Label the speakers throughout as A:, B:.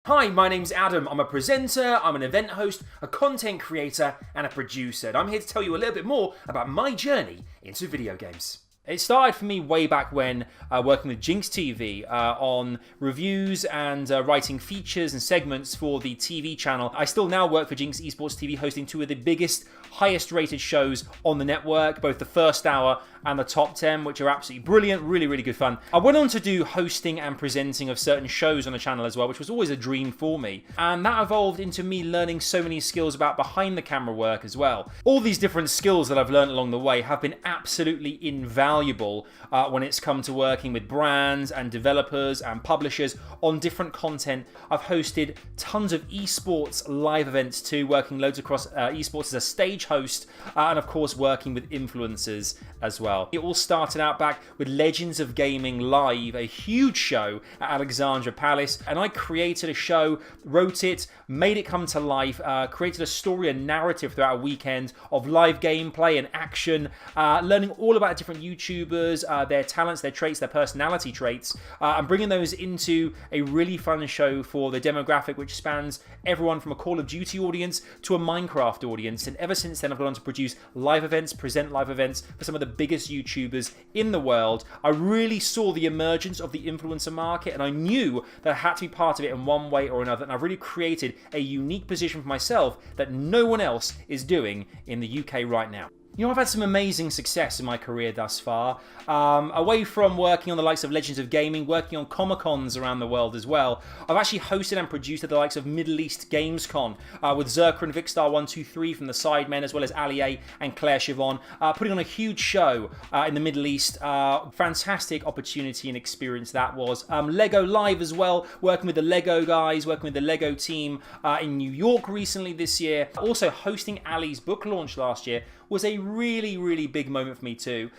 A: Hi, my name's Adam. I'm a presenter, I'm an event host, a content creator, and a producer. And I'm here to tell you a little bit more about my journey into video games. It started for me way back when working with Jinx TV on reviews and writing features and segments for the TV channel. I still now work for Jinx Esports TV, hosting two of the biggest, highest rated shows on the network, both the first hour and the top 10, which are absolutely brilliant, really good fun. I went on to do hosting and presenting of certain shows on the channel as well, which was always a dream for me. And that evolved into me learning so many skills about behind the camera work as well. All these different skills that I've learned along the way have been absolutely invaluable when it's come to working with brands and developers and publishers on different content. I've hosted tons of esports live events too, working loads across esports as a stage host, and of course working with influencers as well. It all started out back with Legends of Gaming Live, a huge show at Alexandra Palace, and I created a show, wrote it, made it come to life, created a story and narrative throughout a weekend of live gameplay and action, learning all about different YouTubers, their talents, their traits, their personality traits, and bringing those into a really fun show for the demographic, which spans everyone from a Call of Duty audience to a Minecraft audience. And ever since then, I've gone on to produce live events, present live events for some of the biggest YouTubers in the world. I really saw the emergence of the influencer market, and I knew that I had to be part of it in one way or another, and I've really created a unique position for myself that no one else is doing in the UK right now. You know, I've had some amazing success in my career thus far. Away from working on the likes of Legends of Gaming, working on Comic-Cons around the world as well, I've actually hosted and produced at the likes of Middle East Gamescom with Zerka and Vicstar123 from the Sidemen, as well as Ali A and Claire Siobhan, putting on a huge show in the Middle East. Fantastic opportunity and experience that was. Lego Live as well, working with the Lego guys, working with the Lego team in New York recently this year. Also hosting Ali's book launch last year was a really big moment for me too.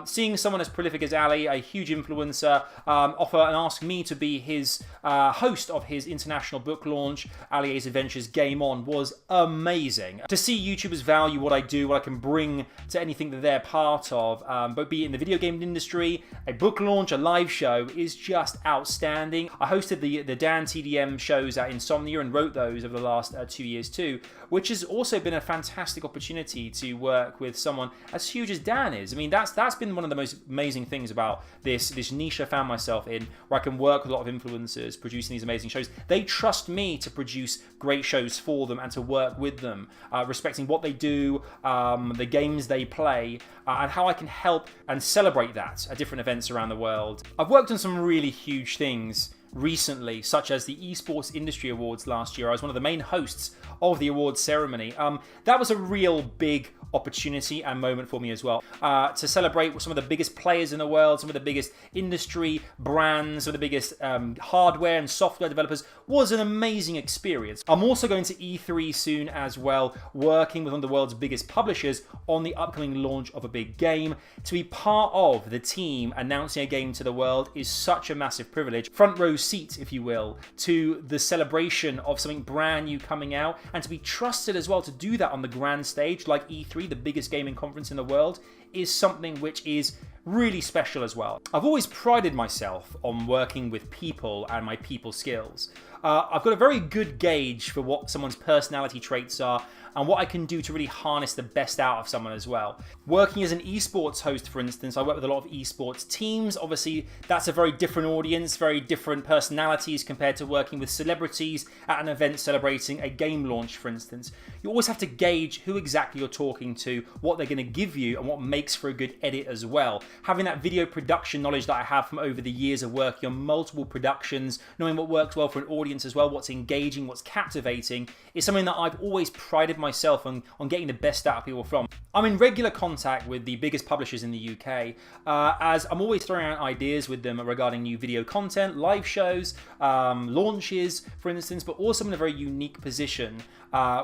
A: Seeing someone as prolific as Ali, a huge influencer, offer and ask me to be his host of his international book launch, Ali A's Adventures Game On, was amazing. To see YouTubers value what I do, what I can bring to anything that they're part of, but be it in the video game industry, a book launch, a live show, is just outstanding. I hosted the Dan TDM shows at Insomnia and wrote those over the last 2 years too, which has also been a fantastic opportunity to work with someone as huge as Dan is. I mean, that's been one of the most amazing things about this niche I found myself in, where I can work with a lot of influencers producing these amazing shows. They trust me to produce great shows for them and to work with them, respecting what they do, the games they play, and how I can help and celebrate that at different events around the world. I've worked on some really huge things recently, such as the Esports Industry Awards last year. I was one of the main hosts of the awards ceremony. That was a real big opportunity and moment for me as well, to celebrate some of the biggest players in the world, some of the biggest industry brands, some of the biggest hardware and software developers. Was an amazing experience. I'm also going to E3 soon as well, working with one of the world's biggest publishers on the upcoming launch of a big game. To be part of the team announcing a game to the world is such a massive privilege. Front row seat, if you will, to the celebration of something brand new coming out, and to be trusted as well to do that on the grand stage like E3, the biggest gaming conference in the world, is something which is really special as well. I've always prided myself on working with people and my people skills. I've got a very good gauge for what someone's personality traits are and what I can do to really harness the best out of someone as well. Working as an esports host, for instance, I work with a lot of esports teams. Obviously, that's a very different audience, very different personalities compared to working with celebrities at an event celebrating a game launch, for instance. You always have to gauge who exactly you're talking to, what they're going to give you, and what makes for a good edit as well. Having that video production knowledge that I have from over the years of working on multiple productions, knowing what works well for an audience as well, what's engaging, what's captivating, is something that I've always prided myself on getting the best out of people from. I'm in regular contact with the biggest publishers in the UK, as I'm always throwing out ideas with them regarding new video content, live shows, launches, for instance, but also in a very unique position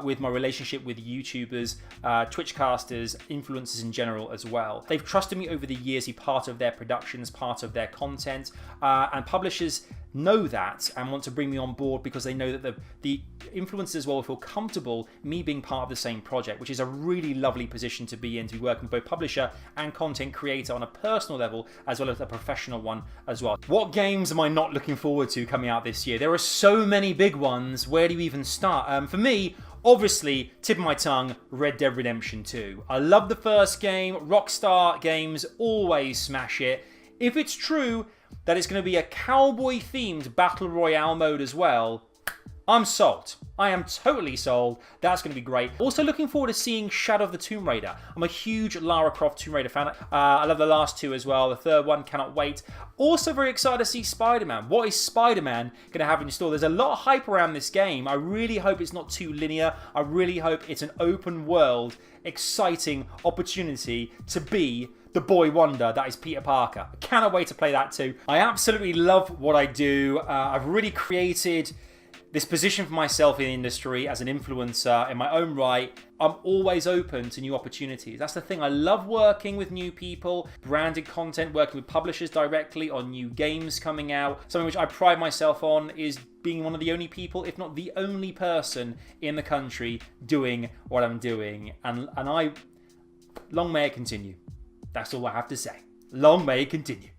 A: with my relationship with YouTubers, Twitchcasters, influencers in general as well. They've trusted me over the years to be part of their productions, part of their content, and publishers know that and want to bring me on board because they know that the influencers as well feel comfortable me being part of the same project, which is a really lovely position to be in, to be working with both publisher and content creator on a personal level as well as a professional one as well. What games am I not looking forward to coming out this year? There are so many big ones. Where do you even start? For me, obviously, tip of my tongue, Red Dead Redemption 2. I love the first game. Rockstar Games always smash it. If it's true that it's going to be a cowboy-themed Battle Royale mode as well, I'm sold. I am totally sold. That's going to be great. Also looking forward to seeing Shadow of the Tomb Raider. I'm a huge Lara Croft Tomb Raider fan. I love the last two as well. The third one, cannot wait. Also very excited to see Spider-Man. What is Spider-Man going to have in store? There's a lot of hype around this game. I really hope it's not too linear. I really hope it's an open world, exciting opportunity to be the boy wonder that is Peter Parker. I cannot wait to play that too. I absolutely love what I do. I've really created this position for myself in the industry as an influencer in my own right. I'm always open to new opportunities. That's the thing. I love working with new people, branded content, working with publishers directly on new games coming out. Something which I pride myself on is being one of the only people, if not the only person in the country doing what I'm doing. And long may it continue. That's all I have to say. Long may it continue.